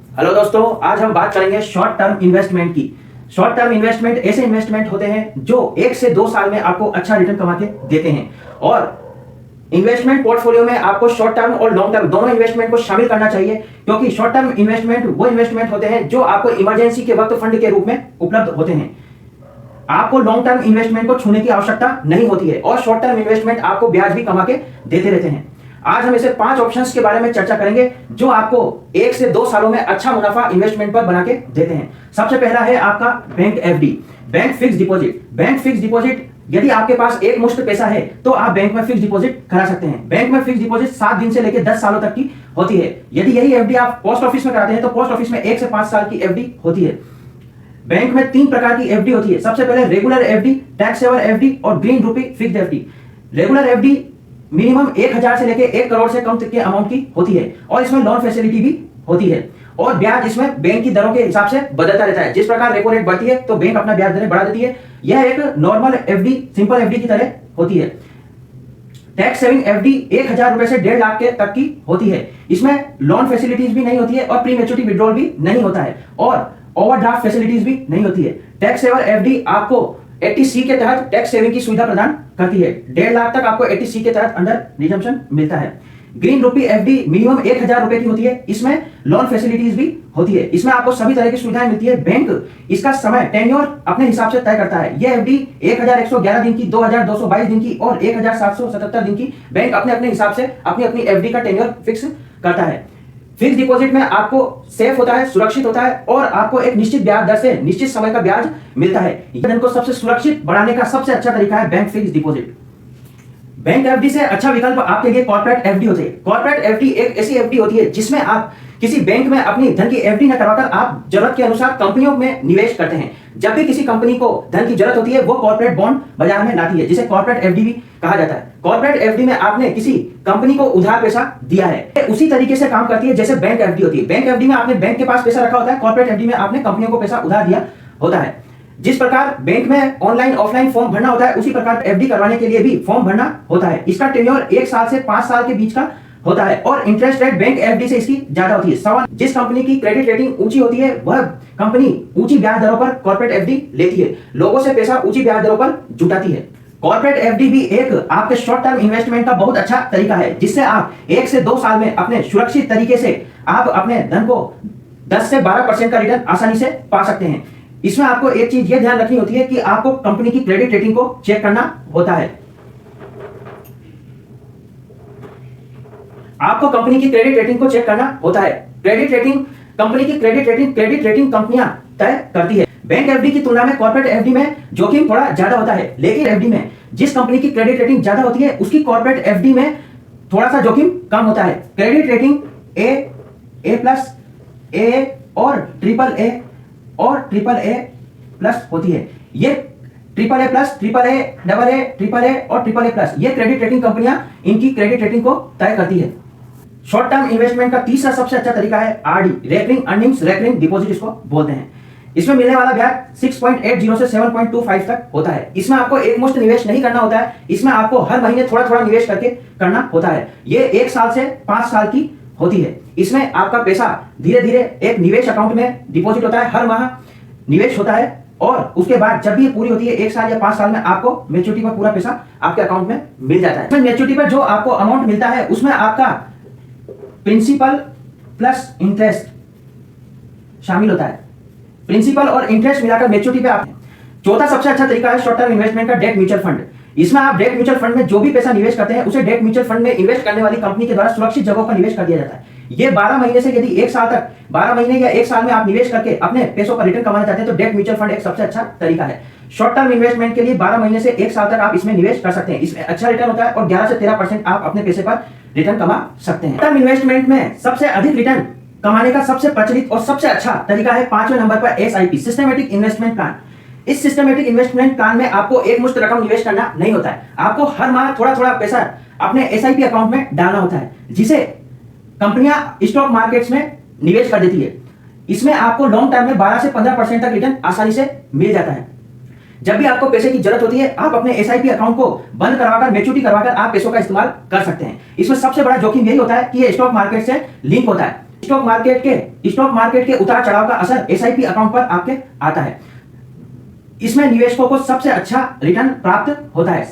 Hello दोस्तों, आज हम बात करेंगे शॉर्ट टर्म इन्वेस्टमेंट की। शॉर्ट टर्म इन्वेस्टमेंट ऐसे इन्वेस्टमेंट होते हैं जो 1 से 2 साल में आपको अच्छा रिटर्न कमा के देते हैं। और इन्वेस्टमेंट पोर्टफोलियो में आपको शॉर्ट टर्म और लॉन्ग टर्म दोनों इन्वेस्टमेंट को शामिल करना चाहिए, क्योंकि शॉर्ट टर्म इन्वेस्टमेंट वो इन्वेस्टमेंट होते हैं जो आपको इमरजेंसी के वक्त फंड के रूप में उपलब्ध होते हैं। आपको लॉन्ग टर्म इन्वेस्टमेंट को छूने की आवश्यकता नहीं होती है और शॉर्ट टर्म इन्वेस्टमेंट आपको ब्याज भी कमा के देते रहते हैं। आज हम ऐसे 5 ऑप्शंस के बारे में चर्चा करेंगे जो आपको 1 से 2 सालों में अच्छा मुनाफा इन्वेस्टमेंट पर बना के देते हैं। सबसे पहला है आपका bank FD, bank fix deposit. Bank fix deposit, यदि आपके पास एक मुश्त पैसा है तो आप बैंक में फिक्स डिपॉजिट करा सकते हैं। बैंक में फिक्स डिपॉजिट 7 दिन से लेकर 10 सालों तक की होती है। यदि यही एफडी आप पोस्ट ऑफिस में कराते हैं तो पोस्ट ऑफिस में 1 से 5 साल की एफडी होती है। बैंक में 3 प्रकार की एफडी होती है। सबसे पहले regular FD, tax saver FD और green rupee fixed FD. Regular FD minimum 1000 से लेकर 1 करोड़ से कम तक के अमाउंट की होती है और इसमें लोन फैसिलिटी भी होती है और ब्याज इसमें बैंक की दरों के हिसाब से बदलता रहता है। जिस प्रकार रेपो रेट बढ़ती है तो बैंक अपना ब्याज दरें बढ़ा देती है। यह एक नॉर्मल एफडी, सिंपल एफडी की तरह होती है। टैक्स सेविंग एफडी 1000 रुपए से 1.5 लाख के तक की होती है। इसमें लोन फैसिलिटीज भी नहीं होती है और प्री मैच्योरिटी विड्रॉल भी नहीं होता है और ओवरड्राफ्ट फैसिलिटीज भी नहीं होती है। टैक्स सेवर एफडी आपको 80C के तहत टैक्स सेविंग की सुविधा प्रदान करती है। 1.5 लाख तक आपको 80C के तहत अंडर रिजम्पशन मिलता है। ग्रीन रूपी एफडी मिनिमम 1000 रुपए की होती है। इसमें लोन फैसिलिटीज भी होती है। इसमें आपको सभी तरह की सुविधाएं मिलती है। बैंक इसका समय टेन्योर अपने हिसाब से तय करता है। यह एफडी 1111 दिन की, 2222 दिन की और 1777 दिन की बैंक अपने अपने हिसाब से अपनी अपनी एफडी का टेन्योर फिक्स करता है। फिक्स डिपॉजिट में आपको सेफ होता है, सुरक्षित होता है और आपको एक निश्चित ब्याज दर से निश्चित समय का ब्याज मिलता है। धन को सबसे सुरक्षित बढ़ाने का सबसे अच्छा तरीका है bank fix deposit. Bank FD से अच्छा विकल्प आपके लिए कॉर्पोरेट एफडी होती है। कॉर्पोरेट एफडी एक ऐसी एफडी होती है जिसमें आप किसी बैंक में अपनी धन की एफडी न करवाकर आप जरूरत के अनुसार कंपनियों में निवेश करते हैं। जब भी किसी कंपनी को धन की जरूरत होती है वो कॉर्पोरेट बॉन्ड बाजार में लाती है, जिसे कॉर्पोरेट एफडी भी कहा जाता है। कॉर्पोरेट एफडी में आपने किसी कंपनी को उधार पैसा दिया है, उसी तरीके से काम करती है जैसे बैंक एफडी होती है। बैंक एफडी में आपने बैंक के पास पैसा रखा होता है, कॉर्पोरेट एफडी में आपने कंपनियों को पैसा उधार दिया होता है। जिस प्रकार बैंक में ऑनलाइन ऑफलाइन फॉर्म भरना होता है, उसी प्रकार एफडी करवाने के लिए भी फॉर्म भरना होता है। इसका टेन्योर 1 साल से 5 साल के बीच का होता है और इंटरेस्ट रेट बैंक एफडी से इसकी ज्यादा होती है। सवाल, जिस कंपनी की क्रेडिट रेटिंग ऊंची होती है वह कंपनी ऊंची ब्याज दरों पर कॉर्पोरेट एफडी लेती है, लोगों से पैसा ऊंची ब्याज दरों पर जुटाती है। कॉर्पोरेट एफडी भी एक आपके शॉर्ट टर्म इन्वेस्टमेंट का बहुत अच्छा तरीका है, जिससे आप 1 से 2 साल में अपने सुरक्षित तरीके से आप अपने धन को 10 से 12% का रिटर्न आसानी से पा सकते हैं। इसमें आपको एक चीज यह ध्यान रखनी होती है कि आपको कंपनी की क्रेडिट रेटिंग को चेक करना होता है। आपको कंपनी की क्रेडिट रेटिंग को चेक करना होता है। क्रेडिट रेटिंग, कंपनी की क्रेडिट रेटिंग कंपनियां तय करती है। बैंक एफडी की तुलना में कॉर्पोरेट एफडी में जोखिम थोड़ा ज्यादा होता है, लेकिन एफडी में जिस कंपनी की क्रेडिट रेटिंग ज्यादा होती है उसकी कॉर्पोरेट एफडी में थोड़ा सा जोखिम कम होता है। क्रेडिट रेटिंग A+, AA और AAA और AAA+ होती है। ये AAA+, AAA, AA और AAA+ ये क्रेडिट रेटिंग कंपनियां इनकी क्रेडिट रेटिंग को तय करती है। शॉर्ट टर्म इन्वेस्टमेंट का तीसरा सबसे अच्छा तरीका है RD, recurring earnings recurring deposit इसको बोलते हैं। इसमें मिलने वाला ब्याज 6.80 से 7.25 तक होता है। इसमें आपको एक मुश्त निवेश नहीं करना होता है, इसमें आपको हर महीने थोड़ा थोड़ा निवेश करके करना होता है। ये 1 साल से 5 साल की होती है। इसमें आपका पैसा धीरे धीरे एक निवेश अकाउंट में डिपॉजिट होता है, हर माह निवेश होता है और उसके बाद जब भी ये पूरी होती है 1 साल या 5 साल में आपको मैच्योरिटी पर पूरा पैसा आपके अकाउंट में मिल जाता है। मैच्योरिटी पर जो आपको अमाउंट मिलता है उसमें आपका प्रिंसिपल प्लस इंटरेस्ट शामिल होता है। प्रिंसिपल और इंटरेस्ट मिलाकर मैच्योरिटी पे आप। चौथा सबसे अच्छा तरीका है शॉर्ट टर्म इन्वेस्टमेंट का डेट म्यूचुअल फंड। इसमें आप डेट म्यूचुअल फंड में जो भी पैसा निवेश करते हैं उसे डेट म्यूचुअल फंड में इन्वेस्ट करने वाली कंपनी के द्वारा सुरक्षित जगहों पर निवेश कर दिया जाता है। ये 12 महीने से यदि 1 साल तक 12 महीने या 1 साल में आप निवेश करके अपने पैसों पर रिटर्न कमाना चाहते हैं तो डेट म्यूचुअल फंड एक सबसे अच्छा तरीका है। शॉर्ट टर्म इन्वेस्टमेंट के लिए 12 महीने से 1 साल तक आप इसमें निवेश कर सकते हैं। इसमें अच्छा रिटर्न होता है और 11 से 13% आप अपने पैसे पर रिटर्न कमा सकते हैं। टर्म इन्वेस्टमेंट में सबसे अधिक रिटर्न कमाने का सबसे प्रचलित और सबसे अच्छा तरीका है 5वें नंबर पर SIP, सिस्टमैटिक इन्वेस्टमेंट प्लान। इस सिस्टमैटिक इन्वेस्टमेंट प्लान में आपको एक मुश्त रकम निवेश करना नहीं होता है, आपको हर माह थोड़ा थोड़ा पैसा अपने SIP अकाउंट में डालना होता है, जिसे कंपनियां स्टॉक मार्केट्स में निवेश कर देती है। इसमें आपको लॉन्ग टर्म में 12 से 15% तक रिटर्न आसानी से मिल जाता है। जब भी आपको पैसे की जरूरत होती है आप अपने SIP अकाउंट को बंद करवाकर मैच्योरिटी करवाकर आप पैसों का इस्तेमाल कर सकते हैं। इसमें सबसे बड़ा जोखिम यही होता है कि ये स्टॉक मार्केट से लिंक होता है। स्टॉक मार्केट के उतार चढ़ाव का असर एसआईपी अकाउंट पर आपके आता है। इसमें निवेशकों को सबसे अच्छा रिटर्न प्राप्त होता है।